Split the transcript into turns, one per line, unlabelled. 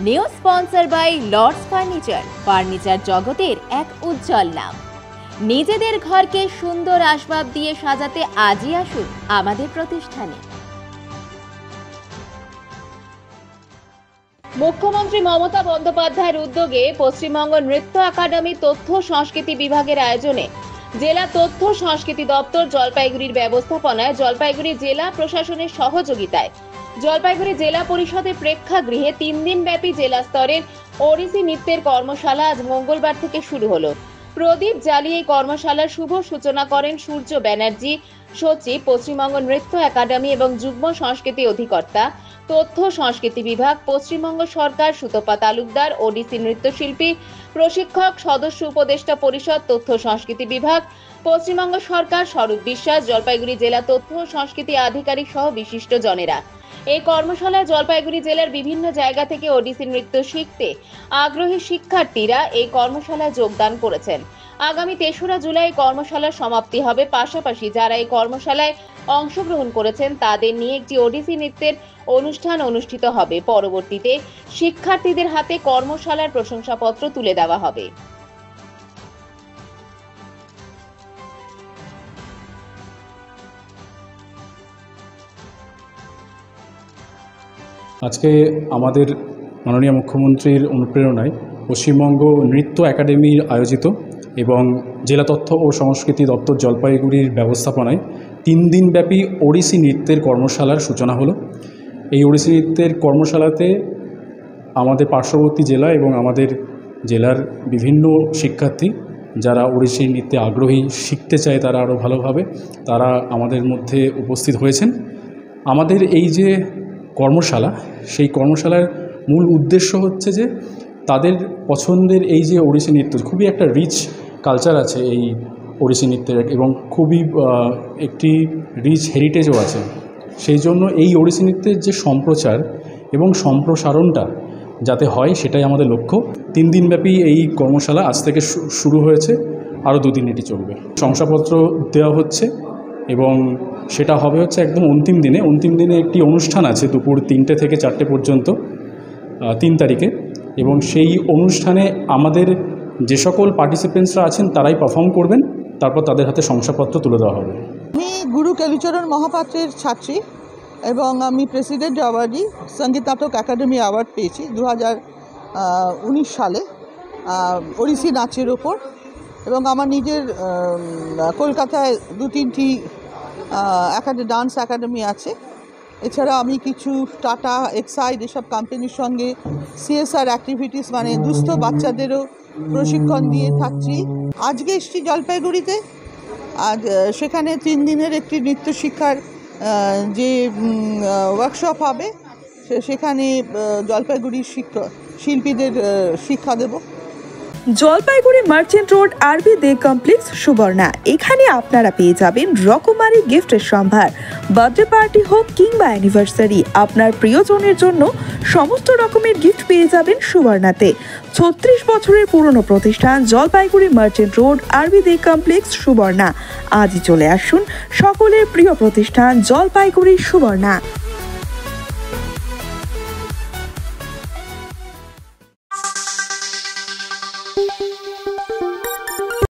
New sponsor by Lords furniture জগতের এক উজ্জ্বল নাম। নিজেদের ঘরকে সুন্দর আসবাব দিয়ে সাজাতে আজই আসুন আমাদের প্রতিষ্ঠানে। মুখ্যমন্ত্রী মমতা বন্দ্যোপাধ্যায়ের উদ্যোগে পশ্চিমবঙ্গ নৃত্য একাডেমি তথ্য সংস্কৃতি বিভাগের আয়োজনে জেলা তথ্য সংস্কৃতি দপ্তর জলপাইগুড়ির ব্যবস্থাপনায় জলপাইগুড়ি জেলা প্রশাসনের সহযোগিতায় জলপাইগুড়ি জেলা পরিষদের প্রেক্ষাগৃহে 3 দিন ব্যাপী জেলা স্তরের ওড়িশি নৃত্যের কর্মশালা আজ মঙ্গলবার থেকে শুরু হলো। প্রদীপ জ্বালিয়ে এই কর্মশালার শুভ সূচনা করেন সূর্য ব্যানার্জি, সচিব, পশ্চিমবঙ্গ নৃত্য একাডেমি এবং যুগ্ম সংস্কৃতি অধিকর্তা, তথ্য সংস্কৃতি বিভাগ, পশ্চিমবঙ্গ সরকার, সুতপা তালুকদার, ওডিসি নৃত্যশিল্পী, প্রশিক্ষক, সদস্য উপদেষ্টা পরিষদ, তথ্য সংস্কৃতি বিভাগ, পশ্চিমবঙ্গ সরকার, স্বরূপ বিশ্বাস, জলপাইগুড়ি জেলা তথ্য সংস্কৃতি আধিকারিক সহ বিশিষ্ট জনেরা। এই কর্মশালায় জলপাইগুড়ি জেলার বিভিন্ন জায়গা থেকে ওডিসি নৃত্য শিখতে আগ্রহী শিক্ষার্থীরা এই কর্মশালায় যোগদান করেছেন। আগামী 3রা জুলাই কর্মশালার সমাপ্তি হবে। পাশাপাশি যারা এই কর্মশালায় অংশগ্রহণ করেছেন তাদের নিয়ে একটি ওডিসি নৃত্যের অনুষ্ঠান অনুষ্ঠিত হবে। পরবর্তীতে শিক্ষার্থীদের হাতে কর্মশালার প্রশংসাপত্র তুলে দেওয়া হবে।
আজকে আমাদের মাননীয় মুখ্যমন্ত্রীর অনুপ্রেরণায় পশ্চিমবঙ্গ নৃত্য একাডেমির আয়োজিত এবং জেলা তথ্য ও সংস্কৃতি দপ্তর জলপাইগুড়ির ব্যবস্থাপনায় 3 দিনব্যাপী ওড়িশি নৃত্যের কর্মশালার সূচনা হলো। এই ওড়িশি নৃত্যের কর্মশালাতে আমাদের পার্শ্ববর্তী জেলা এবং আমাদের জেলার বিভিন্ন শিক্ষার্থী যারা ওড়িশি নৃত্যে আগ্রহী, শিখতে চায় তারা আরও ভালোভাবে, তারা আমাদের মধ্যে উপস্থিত হয়েছেন। আমাদের এই যে কর্মশালা, সেই কর্মশালার মূল উদ্দেশ্য হচ্ছে যে তাদের পছন্দের এই যে ওড়িশি নৃত্য, খুবই একটা রিচ কালচার আছে এই ওড়িশি নৃত্যের এবং খুবই একটি রিচ হেরিটেজও আছে। সেই জন্য এই ওড়িশি নৃত্যের যে সম্প্রচার এবং সম্প্রসারণটা যাতে হয় সেটাই আমাদের লক্ষ্য। 3 দিনব্যাপী এই কর্মশালা আজ থেকে শুরু হয়েছে, আরও 2 দিন এটি চলবে। শংসাপত্র দেওয়া হচ্ছে এবং সেটা হবে হচ্ছে একদম অন্তিম দিনে একটি অনুষ্ঠান আছে দুপুর 3টে থেকে 4টে পর্যন্ত 3 তারিখে, এবং সেই অনুষ্ঠানে আমাদের যে সকল পার্টিসিপেন্টসরা আছেন তারাই পারফর্ম করবেন, তারপর তাদের হাতে শংসাপত্র তুলে দেওয়া হবে।
আমি গুরু কালীচরণ মহাপাত্রের ছাত্রী এবং আমি প্রেসিডেন্ট অ্যাওয়ার্ডি সঙ্গীত নাটক একাডেমি অ্যাওয়ার্ড পেয়েছি 2019 সালে ওড়িশি নাচের ওপর। এবং আমার নিজের কলকাতায় 2-3টি ডান্স একাডেমি আছে। এছাড়া আমি কিছু টাটা, এক্সাইড এসব কোম্পানির সঙ্গে CSR অ্যাক্টিভিটিস মানে দুস্থ বাচ্চাদেরও প্রশিক্ষণ দিয়ে থাকছি। আজকে এসছি জলপাইগুড়িতে, আজ সেখানে 3 দিনের একটি নৃত্য শিক্ষার যে ওয়ার্কশপ হবে, সেখানে জলপাইগুড়ির শিল্পীদের শিক্ষা দেব।
জলপাইগুড়ি মার্চেন্ট রোড আরবি দে কমপ্লেক্স, সুবর্ণা। এখানে আপনারা পেয়ে যাবেন রকমারি গিফটের সম্ভার। বার্থডে পার্টি হোক কিংবা অ্যানিভার্সারি, আপনার প্রিয়জনের জন্য সমস্ত রকমের গিফট পেয়ে যাবেন সুবর্ণাতে। 36 বছরের পুরনো প্রতিষ্ঠান জলপাইগুড়ি মার্চেন্ট রোড আরবি দে কমপ্লেক্স, সুবর্ণা। আজই চলে আসুন সকলের প্রিয় প্রতিষ্ঠান জলপাইগুড়ি সুবর্ণা।